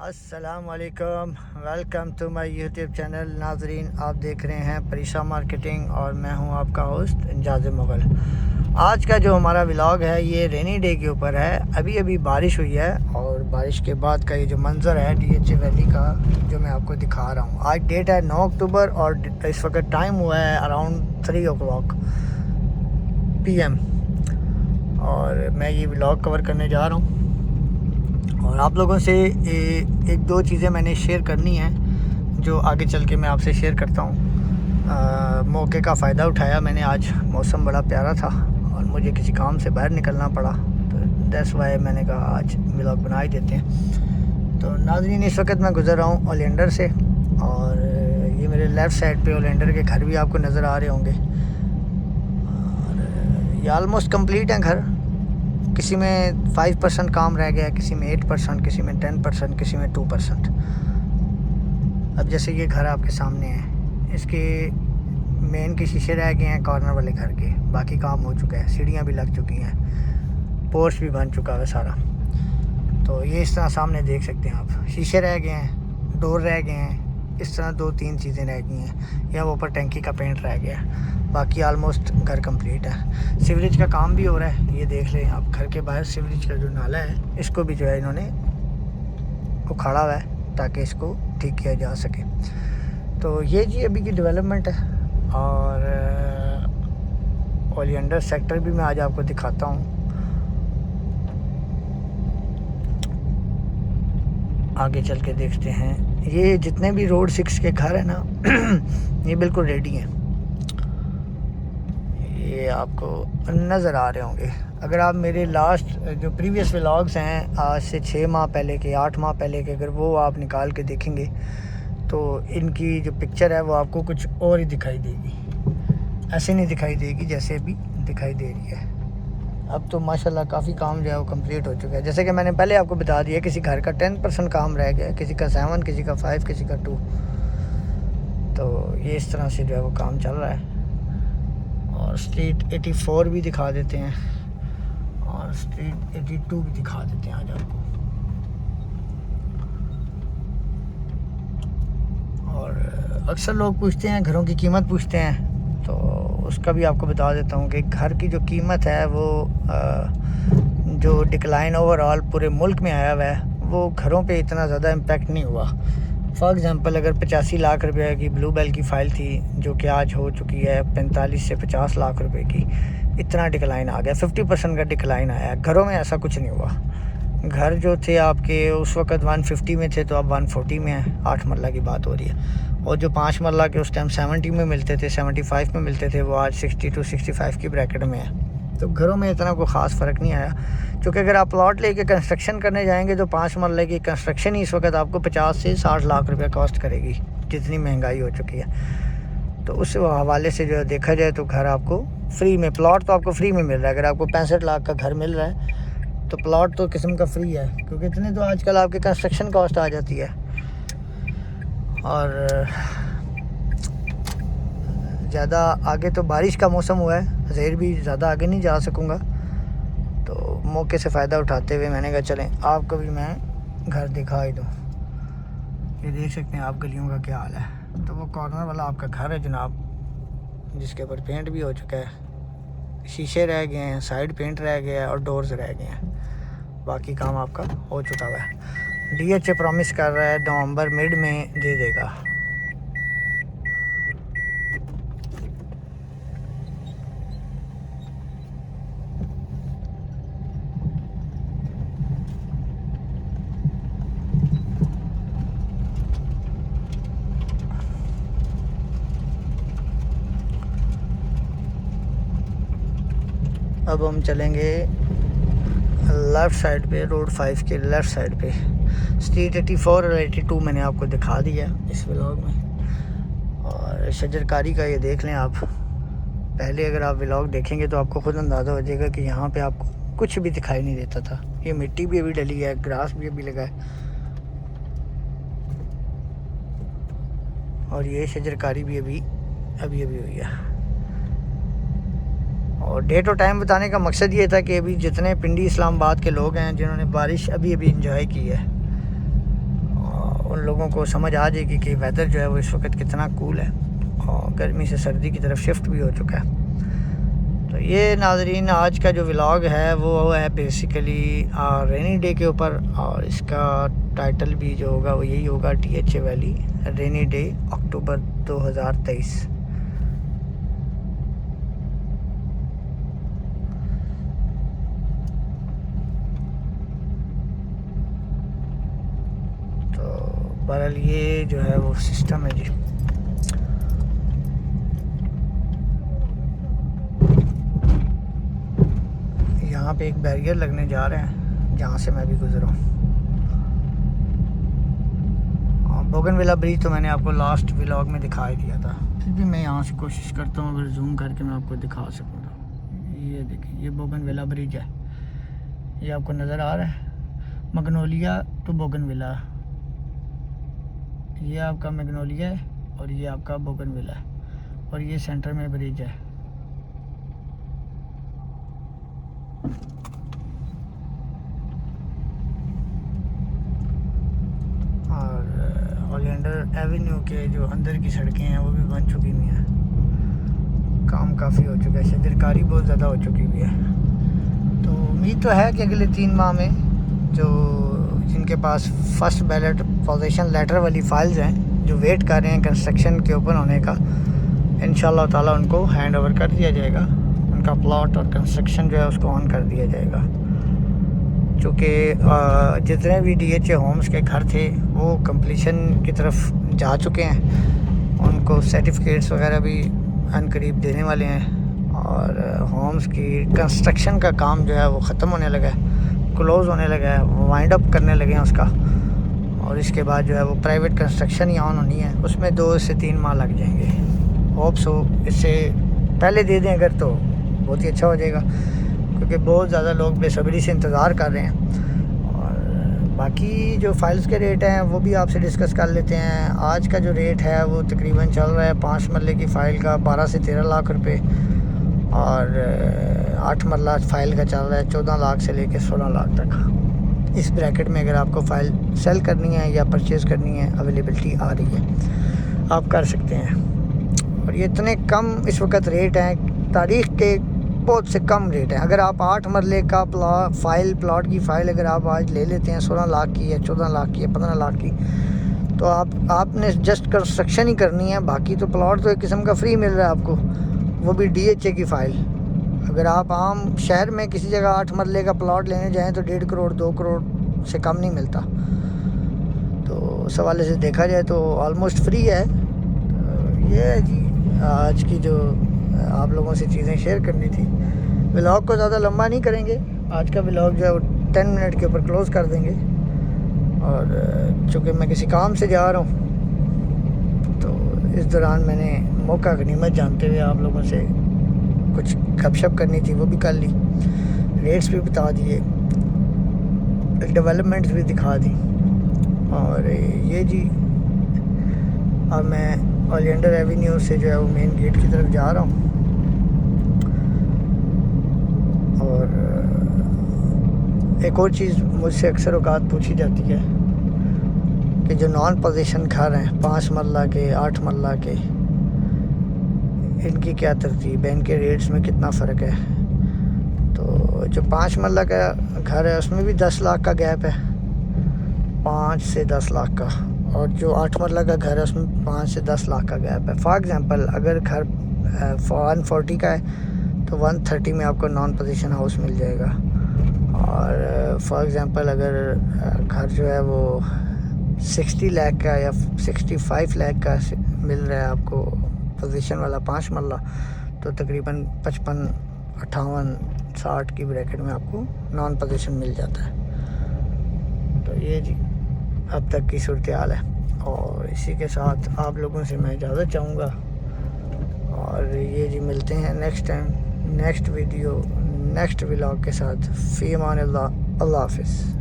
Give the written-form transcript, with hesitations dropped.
अस्सलामुअलैकुम, welcome to my YouTube channel. नाजरीन, आप देख रहे हैं परीशा मार्केटिंग और मैं हूं आपका होस्ट इंजाज़ मुग़ल। आज का जो हमारा व्लॉग है ये रेनी डे के ऊपर है। अभी अभी बारिश हुई है और बारिश के बाद का ये जो मंज़र है डीएचए वैली का, जो मैं आपको दिखा रहा हूँ। आज डेट है 9 अक्टूबर और इस वक्त टाइम हुआ है अराउंड 3 o'clock PM और मैं ये व्लॉग कवर करने जा रहा हूँ और आप लोगों से एक दो चीज़ें मैंने शेयर करनी है जो आगे चल के मैं आपसे शेयर करता हूँ। मौके का फ़ायदा उठाया मैंने। आज मौसम बड़ा प्यारा था और मुझे किसी काम से बाहर निकलना पड़ा, तो दैट्स वाई मैंने कहा आज व्लॉग बना ही देते हैं। तो नाज़रीन, इस वक्त मैं गुज़र रहा हूँ ओलेंडर से और ये मेरे लेफ़्ट साइड पे ओलेंडर के घर भी आपको नज़र आ रहे होंगे और ये आलमोस्ट कंप्लीट हैं घर। किसी में 5% काम रह गया, किसी में 8%, किसी में 10%, किसी में 2%। अब जैसे ये घर आपके सामने है, इसके मेन के शीशे रह गए हैं कॉर्नर वाले घर के, बाकी काम हो चुका है। सीढ़ियाँ भी लग चुकी हैं, पोर्च भी बन चुका है सारा। तो ये इस तरह सामने देख सकते हैं आप, शीशे रह गए हैं, डोर रह गए हैं, इस तरह 2-3 चीज़ें रह गई हैं। या वो ऊपर टैंकी का पेंट रह गया, बाकी आलमोस्ट घर कंप्लीट है। सीवरेज का काम भी हो रहा है, ये देख लें आप। घर के बाहर सीवरेज का जो नाला है इसको भी जो है इन्होंने उखाड़ा हुआ है ताकि इसको ठीक किया जा सके। तो ये जी अभी की डेवलपमेंट है। और ओलियंडर सेक्टर भी मैं आज आपको दिखाता हूँ। आगे चल के देखते हैं। ये जितने भी रोड 6 के घर है ना ये बिल्कुल रेडी हैं। ये आपको नज़र आ रहे होंगे। अगर आप मेरे लास्ट जो प्रीवियस व्लॉग्स हैं आज से 6 माह पहले के, 8 माह पहले के, अगर वो आप निकाल के देखेंगे तो इनकी जो पिक्चर है वो आपको कुछ और ही दिखाई देगी। ऐसे नहीं दिखाई देगी जैसे अभी दिखाई दे रही है। अब तो माशाल्लाह काफ़ी काम जो है वो कंप्लीट हो चुका है। जैसे कि मैंने पहले आपको बता दिया, किसी घर का 10% काम रह गया, किसी का 7, किसी का 5, किसी का 2। तो ये इस तरह से जो है वो काम चल रहा है। और स्ट्रीट 84 भी दिखा देते हैं और स्ट्रीट 82 भी दिखा देते हैं आज आपको। और अक्सर लोग पूछते हैं, घरों की कीमत पूछते हैं, तो उसका भी आपको बता देता हूँ कि घर की जो कीमत है वो जो डिक्लाइन ओवरऑल पूरे मुल्क में आया हुआ है वो घरों पे इतना ज़्यादा इम्पेक्ट नहीं हुआ। फॉर एग्ज़ाम्पल, अगर 85 लाख रुपए की ब्लू बेल की फ़ाइल थी जो कि आज हो चुकी है 45 से 50 लाख रुपए की, इतना डिक्लाइन आ गया, 50% का डिक्लाइन आया। घरों में ऐसा कुछ नहीं हुआ। घर जो थे आपके उस वक्त 150 में थे तो अब 140 में है। 8 मरला की बात हो रही है। और जो 5 मरला के उस टाइम 70 में मिलते थे, 75 में मिलते थे, वो आज 60 to 65 की ब्रैकेट में है। तो घरों में इतना कोई ख़ास फ़र्क नहीं आया, क्योंकि अगर आप प्लॉट लेके कंस्ट्रक्शन करने जाएंगे तो 5 मरले की कंस्ट्रक्शन ही इस वक्त आपको 50 से 60 लाख रुपये कॉस्ट करेगी, जितनी महंगाई हो चुकी है। तो उस हवाले से जो देखा जाए तो घर आपको फ्री में, प्लॉट तो आपको फ्री में मिल रहा है। अगर आपको 65 लाख का घर मिल रहा है तो प्लॉट तो किस्म का फ्री है, क्योंकि इतने तो आजकल आपके कंस्ट्रक्शन कॉस्ट आ जाती है। और ज़्यादा आगे तो बारिश का मौसम हुआ है, ज़ेर भी ज़्यादा आगे नहीं जा सकूँगा, तो मौके से फ़ायदा उठाते हुए मैंने कहा चलें आपको भी मैं घर दिखा ही दूँ। ये देख सकते हैं आप गलियों का क्या हाल है। तो वो कॉर्नर वाला आपका घर है जनाब, जिसके ऊपर पेंट भी हो चुका है, शीशे रह गए हैं, साइड पेंट रह गया है और डोर्स रह गए हैं। बाकी काम आपका हो चुका हुआ है। डीएचए प्रॉमिस कर रहा है नवंबर मिड में दे देगा। अब हम चलेंगे लेफ़्ट साइड पे, रोड 5 के लेफ़्ट साइड पे। स्ट्रीट 84 और 82 मैंने आपको दिखा दिया इस व्लॉग में। और शजरकारी का ये देख लें आप। पहले अगर आप व्लॉग देखेंगे तो आपको खुद अंदाज़ा हो जाएगा कि यहाँ पे आपको कुछ भी दिखाई नहीं देता था। ये मिट्टी भी अभी डली है, ग्रास भी अभी लगा है और ये शजरकारी भी अभी हुई है। और डेट और टाइम बताने का मकसद ये था कि अभी जितने पिंडी इस्लामाबाद के लोग हैं जिन्होंने बारिश अभी इंजॉय की है उन लोगों को समझ आ जाएगी कि वेदर जो है वो इस वक्त कितना कूल है और गर्मी से सर्दी की तरफ शिफ्ट भी हो चुका है। तो ये नाज़रीन आज का जो व्लॉग है वो है बेसिकली रेनी डे के ऊपर, और इसका टाइटल भी जो होगा वो यही होगा, THA वैली रेनी डे अक्टूबर 2023। तो बहरहाल ये जो है वो सिस्टम है जी। यहाँ पे एक बैरियर लगने जा रहे हैं जहाँ से मैं भी गुजरा हूँ। बोगनविला ब्रिज तो मैंने आपको लास्ट व्लॉग में दिखा ही दिया था, फिर भी मैं यहाँ से कोशिश करता हूँ अगर जूम करके मैं आपको दिखा सकूँ तो ये देखिए, ये बोगनविला ब्रिज है, ये आपको नज़र आ रहा है। मैग्नोलिया टू बोगनविला, ये आपका मैग्नोलिया है और ये आपका बोगनविला है, और ये सेंटर में ब्रिज है। ओलियंडर एवेन्यू के जो अंदर की सड़कें हैं वो भी बन चुकी हुई हैं, काम काफ़ी हो चुका है, शजरकारी बहुत ज़्यादा हो चुकी हुई है। तो उम्मीद तो है कि अगले 3 माह में जो जिनके पास फर्स्ट बैलेट पोजीशन लेटर वाली फाइल्स हैं, जो वेट कर रहे हैं कंस्ट्रक्शन के ओपन होने का, इंशाल्लाह ताला उनको हैंड ओवर कर दिया जाएगा, उनका प्लॉट और कंस्ट्रक्शन जो है उसको ऑन कर दिया जाएगा। चूँकि जितने भी DHA होम्स के घर थे वो कंप्लीशन की तरफ जा चुके हैं, उनको सर्टिफिकेट्स वगैरह भी अनकरीब देने वाले हैं, और होम्स की कंस्ट्रक्शन का काम जो है वो ख़त्म होने लगा है, क्लोज़ होने लगा है, वाइंड अप करने लगे हैं उसका, और इसके बाद जो है वो प्राइवेट कंस्ट्रक्शन ही ऑन होनी है, उसमें 2 से 3 माह लग जाएंगे। होप्स हो इससे पहले दे दें अगर तो बहुत ही अच्छा हो जाएगा, क्योंकि बहुत ज़्यादा लोग बेसब्री से इंतज़ार कर रहे हैं। और बाकी जो फाइल्स के रेट हैं वो भी आपसे डिस्कस कर लेते हैं। आज का जो रेट है वो तकरीबन चल रहा है 5 मरले की फ़ाइल का 12 से 13 लाख रुपए, और 8 मरला फ़ाइल का चल रहा है 14 लाख से लेकर 16 लाख तक। इस ब्रैकेट में अगर आपको फ़ाइल सेल करनी है या परचेज़ करनी है, अवेलेबिलिटी आ रही है, आप कर सकते हैं। और ये इतने कम इस वक्त रेट हैं, तारीख़ के बहुत से कम रेट है। अगर आप 8 मरले का प्लॉट की फ़ाइल अगर आप आज ले लेते हैं 16 लाख की या 14 लाख की या 15 लाख की, तो आपने जस्ट कंस्ट्रक्शन ही करनी है, बाकी तो प्लॉट तो एक किस्म का फ्री मिल रहा है आपको, वो भी DHA की फ़ाइल। अगर आप आम शहर में किसी जगह 8 मरले का प्लॉट लेने जाएँ तो 1.5 करोड़ 2 करोड़ से कम नहीं मिलता। तो उस हवाले से देखा जाए तो ऑलमोस्ट फ्री है। तो ये है जी आज की जो आप लोगों से चीज़ें शेयर करनी थी। व्लॉग को ज़्यादा लंबा नहीं करेंगे, आज का व्लॉग जो है वो 10 मिनट के ऊपर क्लोज़ कर देंगे। और चूँकि मैं किसी काम से जा रहा हूँ तो इस दौरान मैंने मौका गनीमत जानते हुए आप लोगों से कुछ गपशप करनी थी, वो भी कर ली, रेट्स भी बता दिए, डेवलपमेंट्स भी दिखा दी। और ये जी अब मैं ओलियंडर एवेन्यू से जो है वो मेन गेट की तरफ जा रहा हूँ। और एक और चीज़ मुझसे अक्सर औकात पूछी जाती है कि जो नॉन पोजीशन घर हैं 5 मरला के 8 मरला के, इनकी क्या तरतीब है, इनके रेट्स में कितना फ़र्क है। तो जो 5 मरला का घर है उसमें भी 10 लाख का गैप है, 5 से 10 लाख का, और जो 8 मरला का घर है उसमें 5 से 10 लाख का गैप है। फॉर एग्ज़ाम्पल अगर घर 140 का है तो 130 में आपको नॉन पोजीशन हाउस मिल जाएगा। और फॉर एग्ज़ाम्पल अगर घर जो है वो 60 लाख का या 65 लाख का मिल रहा है आपको पोजीशन वाला 5 मरला, तो तकरीबन 55, 58, 60 की ब्रैकेट में आपको नॉन पोजीशन मिल जाता है। तो ये जी अब तक की सूरत हाल है, और इसी के साथ आप लोगों से मैं इजाज़त चाहूँगा। और ये जी मिलते हैं next time, next video, next vlog के साथ। फ़ी अमान अल्लाह, अल्लाह हाफ़िज़।